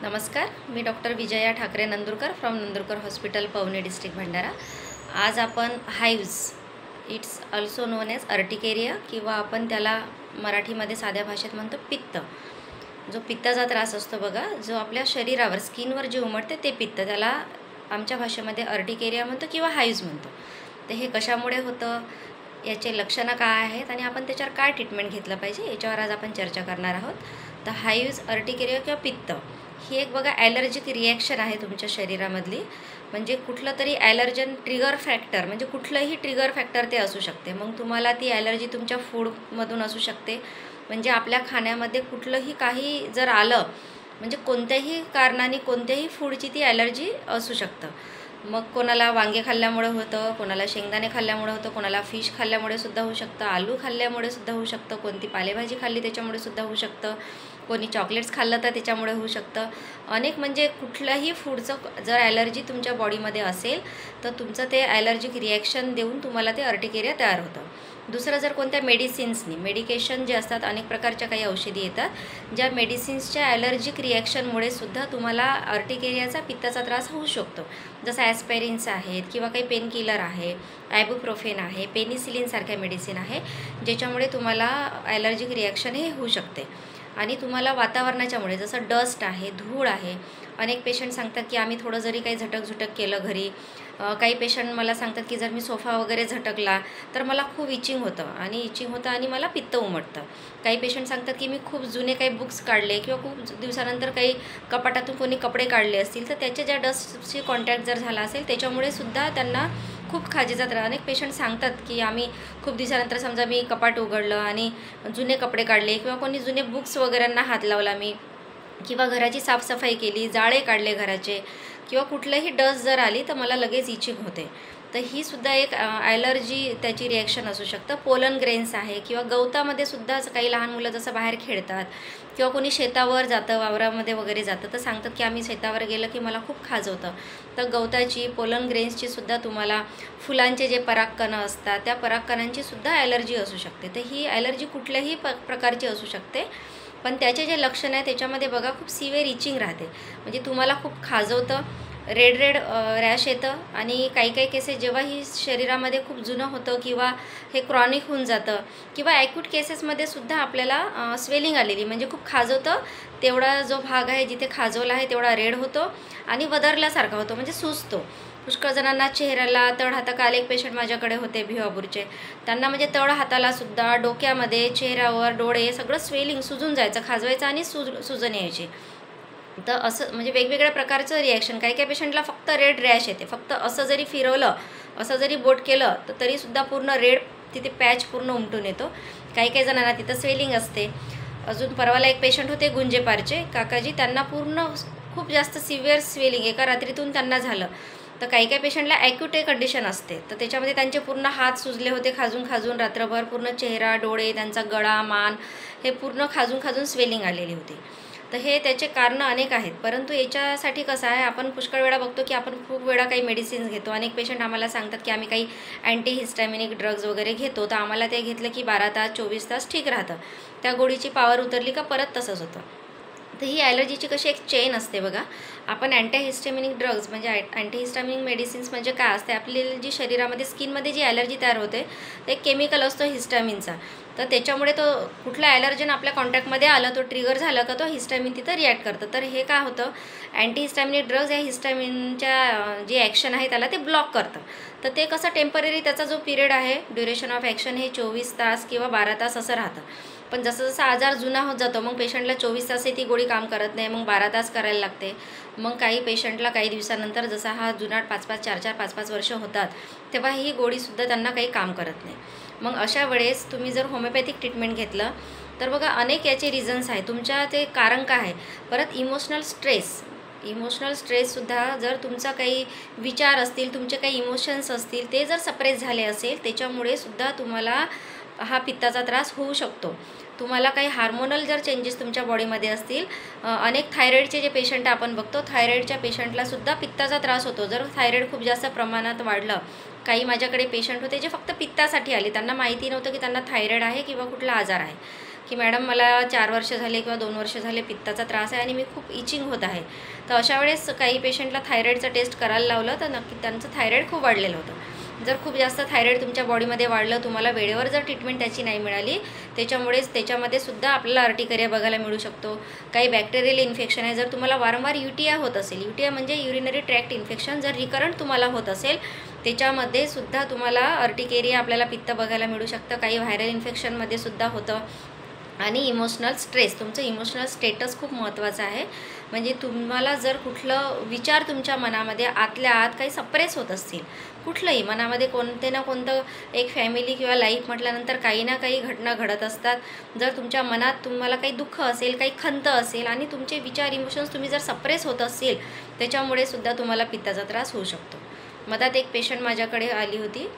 नमस्कार, मी doctor Vijaya Thakare Nandurkar from Nandurkar hospital Pavni district Bhandara. आज आपण hives, it's also known as urticaria किंवा आपण त्याला मराठीमध्ये साध्या भाषेत म्हणतो पित्त। जो पित्ताचा त्रास असतो बघा, जो आपल्या शरीरावर स्किनवर जे उमटते ते पित्त, त्याला आमच्या भाषेमध्ये अर्टिकेरिया म्हणतो किंवा हाईव्ज म्हणतो। तर हे कशामुळे होतं, याचे लक्षणं काय आहेत आणि आपण त्याच्यावर काय ट्रीटमेंट घेतलं पाहिजे, याच्यावर आज आपण चर्चा करणार आहोत। तर हाईव्ज, अर्टिकेरिया किंवा पित्त ही एक बघा ॲलर्जिक रिॲक्शन आहे तुमच्या शरीरामधली। म्हणजे कुठलं तरी ॲलर्जन ट्रिगर फॅक्टर, म्हणजे कुठलंही ट्रिगर फॅक्टर ते असू शकते। मग तुम्हाला ती ॲलर्जी तुमच्या फूडमधून असू शकते, म्हणजे आपल्या खाण्यामध्ये कुठलंही काही जर आलं, म्हणजे कोणत्याही कारणाने कोणत्याही फूडची ती ॲलर्जी असू शकतं। मग कोणाला वांगे खाल्ल्यामुळे होतं, कोणाला शेंगदाणे खाल्ल्यामुळे होतं, कोणाला फिश खाल्ल्यामुळे सुद्धा होऊ शकतं, आलू खाल्ल्यामुळे सुद्धा होऊ शकतं, कोणती पालेभाजी खाल्ली त्याच्यामुळे सुद्धा होऊ शकतं, कोणी चॉकलेट्स खाल्लं तर त्याच्यामुळे होऊ शकतं। अनेक म्हणजे कुठल्याही फूडचं जर ॲलर्जी तुमच्या बॉडीमध्ये असेल तर तुमचं ते ॲलर्जिक रिॲक्शन देऊन तुम्हाला ते अर्टिकेरिया तयार होतं। दुसरं, जर कोणत्या मेडिकेशन जे असतात, अनेक प्रकारच्या काही औषधी येतात, ज्या मेडिसिन्सच्या ॲलर्जिक रिॲक्शनमुळे सुद्धा तुम्हाला अर्टिकेरियाचा, पित्ताचा त्रास होऊ शकतो। जसं ॲस्पायरिन्स आहेत किंवा काही पेनकिलर आहे, आयबुप्रोफेन आहे, पेनिसिलिनसारख्या मेडिसिन आहे, ज्याच्यामुळे तुम्हाला ॲलर्जिक रिॲक्शन हे होऊ शकते। आणि तुम्हाला वातावरणाच्यामुळे, जसं डस्ट आहे, धूळ आहे, अनेक पेशंट सांगतात की आम्ही थोडं जरी काही झटक केलं घरी, काही पेशंट मला सांगतात की जर मी सोफा वगैरे झटकला तर मला खूप इचिंग होतं आणि मला पित्त उमटतं। काही पेशंट सांगतात की मी खूप जुने काही बुक्स काढले किंवा खूप दिवसानंतर काही कपाटातून कोणी कपडे काढले असतील तर त्याच्या ज्या डस्टशी कॉन्टॅक्ट जर झाला असेल त्याच्यामुळे सुद्धा त्यांना खूप खाजेचा त्रास। अनेक पेशंट सांगतात की आम्ही खूप दिवसानंतर, समजा मी कपाट उघडलं आणि जुने कपडे काढले किंवा कोणी जुने बुक्स वगैरेंना हात लावला मी, किंवा घराची साफसफाई केली, जाळे काढले घराचे, किंवा कुठलंही डस्ट जर आली तर मला लगेच इचिंग होते। तर ही सुद्धा एक ॲलर्जी, त्याची रिॲक्शन असू शकतं। पोलन ग्रेन्स आहे किंवा गवतामध्ये सुद्धा काही लहान मुलं जसं बाहेर खेळतात किंवा कोणी शेतावर जातं, वावरामध्ये वगैरे जातं, तर सांगतात की आम्ही शेतावर गेलं की मला खूप खाजवतं। तर गवताची, पोलन ग्रेन्सची सुद्धा, तुम्हाला फुलांचे जे परागकणं असतात त्या परागकणांची सुद्धा ॲलर्जी असू शकते। तर ही ॲलर्जी कुठल्याही प्रकारची असू शकते, पण त्याचे जे लक्षण आहे त्याच्यामध्ये बघा खूप सिव्हिअर इचिंग राहते, म्हणजे तुम्हाला खूप खाजवतं, रेड रॅश येतं, आणि काही केसेस जेव्हा ही शरीरामध्ये खूप जुनं होतं किंवा हे क्रॉनिक होऊन जातं, किंवा ॲक्यूट केसेसमध्ये सुद्धा आपल्याला स्वेलिंग आलेली, म्हणजे खूप खाजवतं, तेवढा जो भाग आहे जिथे खाजवला आहे तेवढा रेड होतो आणि वदरल्यासारखा होतो, म्हणजे सुजतो। पुष्कळ जणांना चेहऱ्याला, तळ हाताखाल, एक पेशंट माझ्याकडे होते भिवापूरचे, त्यांना म्हणजे तळ हाताला सुद्धा, डोक्यामध्ये, चेहऱ्यावर, डोळे सगळं स्वेलिंग, सुजून जायचं, खाजवायचं आणि सुजन यायची। तर असं म्हणजे वेगवेगळ्या प्रकारचं रिॲक्शन। काही पेशंटला फक्त रेड रॅश येते, फक्त असं जरी फिरवलं, असं जरी बोट केलं तर तरीसुद्धा पूर्ण रेड तिथे पॅच पूर्ण उमटून येतो। काही जणांना तिथं स्वेलिंग असते। अजून परवाला एक पेशंट होते गुंजेपारचे काकाजी, त्यांना पूर्ण खूप जास्त सिव्हिअर स्वेलिंग एका रात्रीतून त्यांना झालं। तर काही पेशंटला ॲक्यूट कंडिशन असते, तर त्याच्यामध्ये त्यांचे पूर्ण हात सुजले होते खाजून रात्रभर, पूर्ण चेहरा, डोळे, त्यांचा गळा, मान हे पूर्ण खाजून स्वेलिंग आलेली होती। तर हे त्याचे कारणं अनेक आहेत, परंतु याच्यासाठी कसं आहे, आपण पुष्कळ वेळा बघतो की आपण खूप वेळा काही मेडिसिन्स घेतो। अनेक पेशंट आम्हाला सांगतात की आम्ही काही अँटीहिस्टॅमिनिक ड्रग्ज वगैरे घेतो, तर आम्हाला ते घेतलं की 12 तास 24 तास ठीक राहतं, त्या गोळीची पॉवर उतरली का परत तसंच होतं। तर ही ॲलर्जीची कशी एक चेन असते बघा। आपण अँटीहिस्टॅमिनिक ड्रग्ज, म्हणजे अँटीहिस्टॅमिनिक मेडिसिन्स म्हणजे काय असते, आपली जी शरीरामध्ये, स्किनमध्ये जी ॲलर्जी तयार होते, ते एक केमिकल असतो हिस्टॅमिनचा, तर त्याच्यामुळे तो कुठला ॲलर्जन आपल्या कॉन्टॅक्टमध्ये आलं, तो ट्रिगर झाला का तो हिस्टॅमिन तिथं रिॲक्ट करतं। तर हे काय होतं, अँटीहिस्टॅमिनिक ड्रग्ज या हिस्टॅमिनच्या जी ॲक्शन आहे त्याला ते ब्लॉक करतं। तर ते कसं टेम्पररी, त्याचा जो पिरियड आहे, ड्युरेशन ऑफ ॲक्शन हे 24 तास किंवा 12 तास असं राहतं। पण जसं आजार जुना होत जातो, मग पेशंटला 24 तासही ती गोळी काम करत नाही, मग 12 तास करायला लागते। मग काही पेशंटला काही दिवसानंतर, जसा हा जुनाट 5-5, 4-4, 5-5 वर्ष होतात, तेव्हा ही गोळीसुद्धा त्यांना काही काम करत नाही। मग अशा वेळेस तुम्ही जर होमिओपॅथिक ट्रीटमेंट घेतलं तर बघा अनेक याचे रिझन्स आहे, तुमच्या ते कारण काय आहे। परत इमोशनल स्ट्रेससुद्धा, जर तुमचा काही विचार असतील, तुमचे काही इमोशन्स असतील, ते जर सप्रेस झाले असेल, त्याच्यामुळे सुद्धा तुम्हाला हा पित्ताचा त्रास होऊ शकतो। तुम्हाला काही हार्मोनल जर चेंजेस तुमच्या बॉडीमध्ये असतील, अनेक थायरॉईडचे जे पेशंट आपण बघतो, थायरॉईडच्या पेशंटला सुद्धा पित्ताचा त्रास होतो, जर थायरॉईड खूप जास्त प्रमाणात वाढलं। काही माझ्याकडे पेशंट होते जे फक्त पित्तासाठी आले, त्यांना माहिती नव्हतं की त्यांना थायरॉईड आहे किंवा कुठला आजार आहे, की मॅडम मला 4 वर्ष झाले किंवा 2 वर्ष झाले पित्ताचा त्रास आहे आणि मी खूप इचिंग होत आहे. तर अशा वेळेस काही पेशंटला थायरॉईडचं टेस्ट करायला लावलं तर नक्की त्यांचं थायरॉईड खूप वाढलेलं होतं. जर खूप जास्त थायरॉईड तुमच्या बॉडीमध्ये वाढलं, तुम्हाला वेळेवर जर ट्रीटमेंट त्याची नाही मिळाली, त्याच्यामध्ये सुद्धा आपल्याला अर्टिकेरिया बघायला मिळू शकतो. काही बॅक्टेरियल इन्फेक्शन आहे, जर तुम्हाला वारंवार UTI होत असेल, UTI म्हणजे युरिनरी ट्रॅक्ट इन्फेक्शन, जर रिकरंट तुम्हाला होत असेल त्याच्यामध्ये सुद्धा तुम्हाला अर्टिकेरिया आपल्याला पित्त बघायला मिळू शकतं. काही व्हायरल इन्फेक्शनमध्ये सुद्धा होतं. आणि इमोशनल स्ट्रेस, तुमचं इमोशनल स्टेटस खूप महत्त्वाचं आहे. म्हणजे तुम्हाला जर कुठलं विचार तुमच्या मनामध्ये आतल्या आत काही सप्रेस होत असतील, कुठलंही मनामध्ये कोणते ना कोणतं, एक फॅमिली किंवा लाईफ म्हटल्यानंतर काही ना काही घटना घडत असतात. जर तुमच्या मनात तुम्हाला काही दुःख असेल, काही खंत असेल आणि तुमचे विचार इमोशन्स तुम्ही जर सप्रेस होत असेल, त्याच्यामुळे सुद्धा तुम्हाला पित्ताचा त्रास होऊ शकतो. मधात एक पेशंट माझ्याकडे आली होती,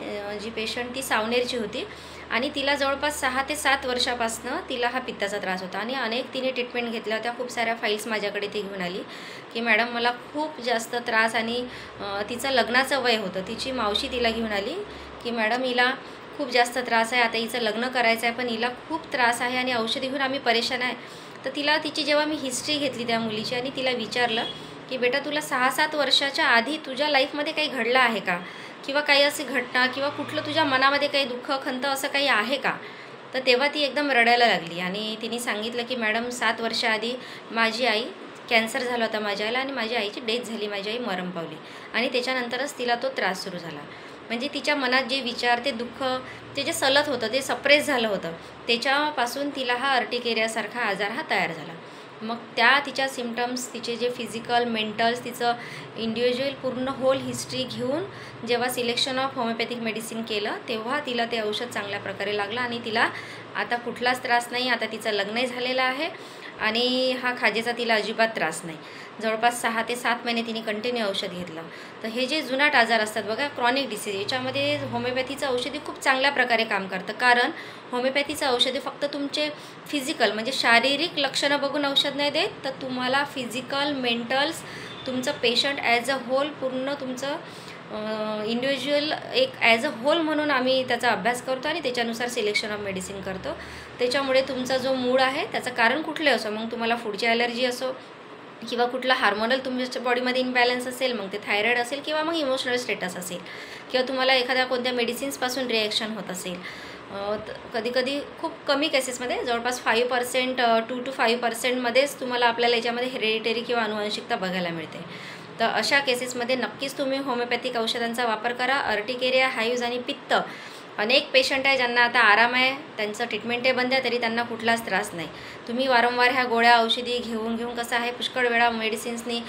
जी पेशंट ती सावनेरची होती आणि तिला जवळपास 6 ते 7 वर्षापासनं तिला हा पित्ताचा त्रास होता आणि अनेक तिने ट्रीटमेंट घेतल्या होत्या. खूप साऱ्या फाईल्स माझ्याकडे ती घेऊन आली की मॅडम मला खूप जास्त त्रास, आणि तिचं लग्नाचं वय होतं. तिची मावशी तिला घेऊन आली की मॅडम हिला खूप जास्त त्रास आहे, आता हिचं लग्न करायचं आहे पण हिला खूप त्रास आहे आणि औषधी घेऊन आम्ही परेशान आहे. तर तिला तिची जेव्हा मी हिस्ट्री घेतली त्या मुलीची आणि तिला विचारलं की बेटा तुला 6-7 वर्षाच्या आधी तुझ्या लाईफमध्ये काही घडलं आहे का, किंवा काही अशी घटना किंवा कुठलं तुझ्या मनामध्ये काही दुःख खंत असं काही आहे का. तर तेव्हा ती एकदम रडायला लागली आणि तिने सांगितलं की मॅडम 7 वर्षाआधी माझी आई, कॅन्सर झाला होता माझ्या आईला आणि माझ्या आईची डेथ झाली, माझी आई मरण पावली आणि त्याच्यानंतरच तिला तो त्रास सुरू झाला. म्हणजे तिच्या मनात जे विचार, ते दुःख, ते जे सलत होतं, ते सप्रेस झालं होतं, त्याच्यापासून तिला हा अर्टिकेरियासारखा आजार हा तयार झाला. मग त्या तिच्या सिम्पटम्स, तिचे जे फिजिकल, मेंटल्स, तिचं इंडिव्हिज्युअल पूर्ण होल हिस्ट्री घेऊन जेव्हा सिलेक्शन ऑफ होमिओपॅथिक मेडिसिन केलं तेव्हा तिला ते औषध चांगल्या प्रकारे लागलं आणि तिला आता कुठलाच त्रास नाही. आता तिचं लग्नही झालेलं आहे आणि हा खाजेचा तिला अजिबात त्रास नाही. जवळपास 6 ते 7 महिने तिने कंटिन्यू औषध घेतलं. तर हे जे जुनाट आजार असतात बघा, क्रॉनिक डिसीज, याच्यामध्ये होमिओपॅथीचं औषधी खूप चांगल्या प्रकारे काम करतं. कारण होमिओपॅथीचं औषधी फक्त तुमचे फिजिकल म्हणजे शारीरिक लक्षणं बघून औषध नाही देत, तर तुम्हाला फिजिकल, मेंटल्स, तुमचं पेशंट ॲज अ होल, पूर्ण तुमचं इंडिव्हिज्युअल एक ॲज अ होल म्हणून आम्ही त्याचा अभ्यास करतो आणि त्याच्यानुसार सिलेक्शन ऑफ मेडिसिन करतो. त्याच्यामुळे तुमचा जो मूड आहे त्याचं कारण कुठले असो, मग तुम्हाला फूडची ॲलर्जी असो किंवा कुठला हार्मोनल तुमच्या बॉडीमध्ये इम्बॅलन्स असेल, मग ते थायरॉईड असेल किंवा मग इमोशनल स्टेटस असेल किंवा तुम्हाला एखाद्या कोणत्या मेडिसिन्सपासून रिॲक्शन होत असेल. कधीकधी खूप कमी केसेसमध्ये, जवळपास 5% 2 to 5%मध्येच तुम्हाला आपल्याला याच्यामध्ये हेरेडिटरी किंवा अनुवंशिकता बघायला मिळते. तर अशा केसेसमध्ये नक्कीच तुम्ही होमिओपॅथिक औषधांचा वापर करा. अर्टिकेरिया, हाईव्ज आणि पित्त अनेक पेशंट आहे ज्यांना आता आराम आहे, त्यांचं ट्रीटमेंटही बंद आहे, तरी त्यांना कुठलाच त्रास नाही. तुम्ही वारंवार ह्या गोळ्या औषधी घेऊन कसं आहे, पुष्कळ वेळा मेडिसिन्सनी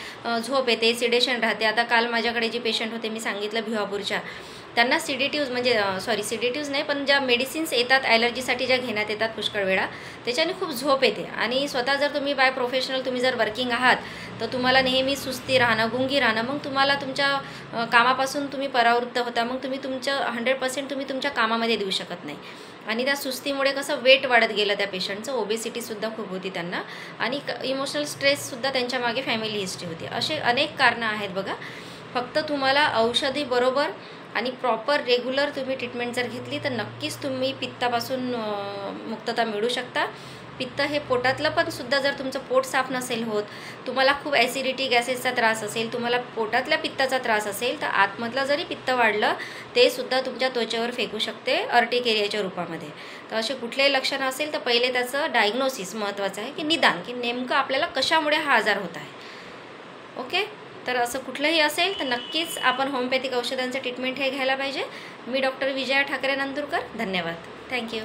झोप येते, सिडेशन राहते. आता काल माझ्याकडे जी पेशंट होते मी सांगितलं भिवापूरच्या, त्यांना सिडेटिव्ज म्हणजे सिडेटिव्ज नाही पण ज्या मेडिसिन्स येतात ॲलर्जीसाठी, ज्या घेण्यात येतात पुष्कळ वेळा, त्याच्याने खूप झोप येते. आणि स्वतः जर तुम्ही बाय प्रोफेशनल तुम्ही जर वर्किंग आहात तर तुम्हाला नेहमी सुस्ती राहणं, गुंगी राहणं, मग तुम्हाला तुमच्या कामापासून तुम्ही परावृत्त होता, मग तुम्ही तुमचं 100% तुम्ही तुमच्या कामामध्ये देऊ शकत नाही. आणि त्या सुस्तीमुळे कसं वेट वाढत गेलं त्या पेशंटचं, ओबेसिटीसुद्धा खूप होती त्यांना आणि इमोशनल स्ट्रेससुद्धा त्यांच्या मागे फॅमिली हिस्ट्री होती. असे अनेक कारणं आहेत बघा. फक्त तुम्हाला औषधी बरोबर आणि प्रॉपर रेग्युलर तुम्ही ट्रीटमेंट जर घेतली तर नक्कीच तुम्ही पित्तापासून मुक्तता मिळू शकता. पित्त हे पोटातलं पण सुद्धा, जर तुमचं पोट साफ नसेल होत, तुम्हाला खूप ॲसिडिटी, गॅसेसचा त्रास असेल, तुम्हाला पोटातल्या पित्ताचा त्रास असेल, तर आतमधलं जरी पित्त वाढलं ते सुद्धा तुमच्या त्वचेवर फेकू शकते अर्टिकेरियाच्या रूपामध्ये. तर असे कुठलेही लक्षणं असेल तर पहिले त्याचं डायग्नोसिस महत्त्वाचं आहे, की निदान, की नेमकं आपल्याला कशामुळे हा आजार होत आहे. ओके, तर असं कुठलंही असेल तर नक्कीच आपण होमिओपॅथिक औषधांचं ट्रीटमेंट हे घ्यायला पाहिजे. मी डॉक्टर विजया ठाकरे नंदुरकर. धन्यवाद. थँक्यू.